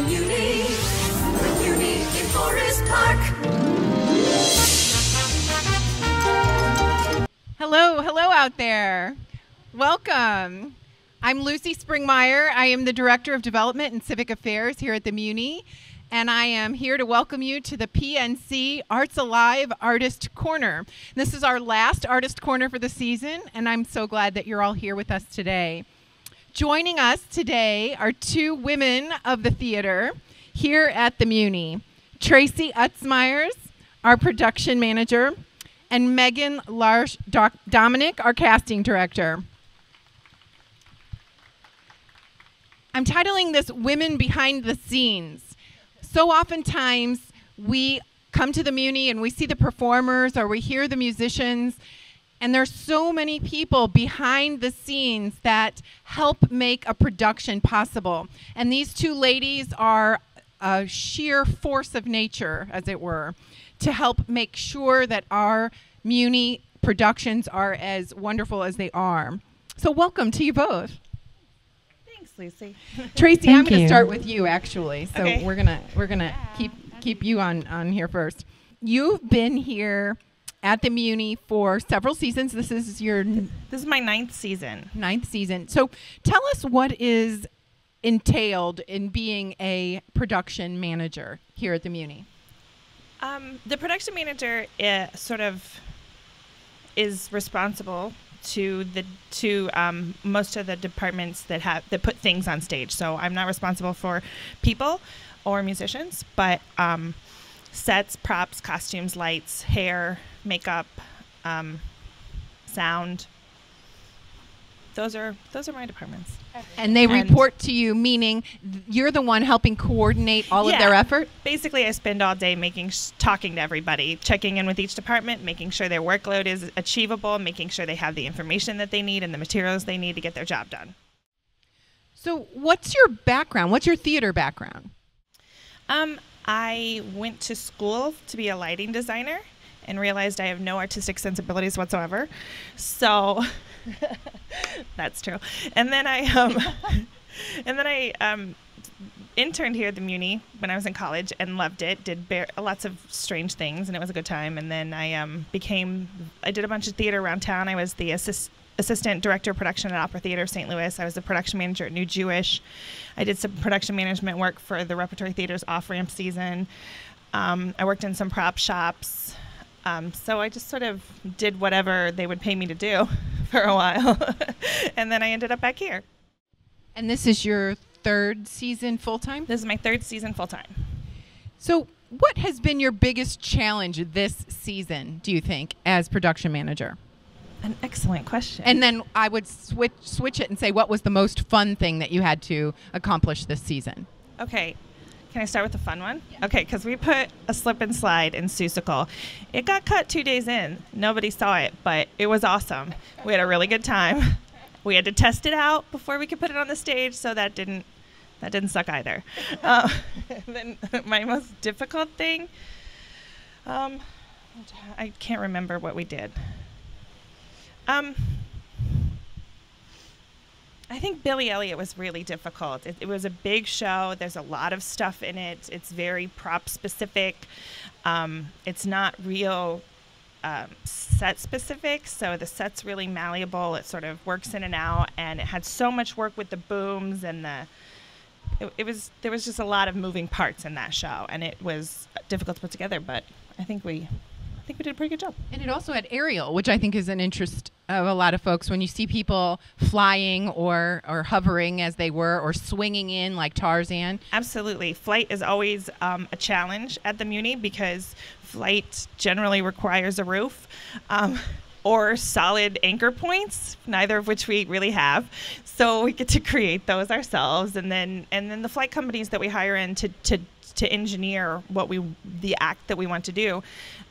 Muny in Forest Park. Hello out there. Welcome. I'm Lucie Springmeyer. I am the Director of Development and Civic Affairs here at the Muny, and I am here to welcome you to the PNC Arts Alive Artist Corner. This is our last Artist Corner for the season, and I'm so glad that you're all here with us today. Joining us today are two women of the theater here at the Muny. Tracy Utzmyers, our production manager, and Megan Dominic, our casting director. I'm titling this Women Behind the Scenes. So oftentimes we come to the Muny and we see the performers or we hear the musicians, and there's so many people behind the scenes that help make a production possible. And these two ladies are a sheer force of nature, as it were, to help make sure that our Muny productions are as wonderful as they are. So welcome to you both. Thanks, Lucie. Tracy, I'm going to start with you, actually. So okay. we're gonna keep you on here first. You've been here at the Muny for several seasons. This is my ninth season. So tell us what is entailed in being a production manager here at the Muny. The production manager is responsible to most of the departments that put things on stage. So I'm not responsible for people or musicians, but sets, props, costumes, lights, hair, makeup, sound. Those are my departments. And they report to you, meaning you're the one helping coordinate all of their effort? Basically, I spend all day talking to everybody, checking in with each department, making sure their workload is achievable, making sure they have the information that they need and the materials they need to get their job done. So what's your background? What's your theater background? I went to school to be a lighting designer and realized I have no artistic sensibilities whatsoever. So that's true. And then I interned here at the Muny when I was in college and loved it. Did lots of strange things, and it was a good time. And then I did a bunch of theater around town. I was the assistant director of production at Opera Theater of St. Louis. I was the production manager at New Jewish. I did some production management work for the Repertory Theater's off-ramp season. I worked in some prop shops. So I just sort of did whatever they would pay me to do for a while. And then I ended up back here. And this is your third season full-time? This is my third season full-time. So what has been your biggest challenge this season, do you think, as production manager? An excellent question. And then I would switch it and say, what was the most fun thing that you had to accomplish this season? Okay. Can I start with the fun one? Yeah. Okay, because we put a slip and slide in Seussical. It got cut 2 days in. Nobody saw it, but it was awesome. We had a really good time. We had to test it out before we could put it on the stage, so that didn't suck either. Then my most difficult thing, I can't remember what we did. I think Billy Elliot was really difficult. It was a big show. There's a lot of stuff in it. It's very prop specific. It's not real set specific, so the set's really malleable. It sort of works in and out, and it had so much work with the booms and there was just a lot of moving parts in that show, and it was difficult to put together, but I think we did a pretty good job. And it also had aerial, which I think is an interest of a lot of folks when you see people flying or hovering as they were, or swinging in like Tarzan. Absolutely. Flight is always a challenge at the Muny because flight generally requires a roof or solid anchor points, neither of which we really have. So we get to create those ourselves, and then the flight companies that we hire in to engineer the act that we want to do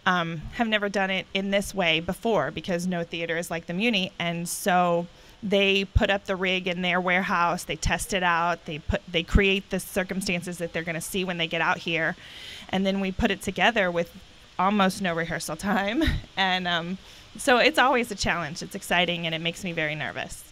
have never done it in this way before, because no theater is like the Muny. And so they put up the rig in their warehouse, they test it out, they create the circumstances that they're going to see when they get out here, and then we put it together with almost no rehearsal time. And so it's always a challenge. It's exciting, and it makes me very nervous.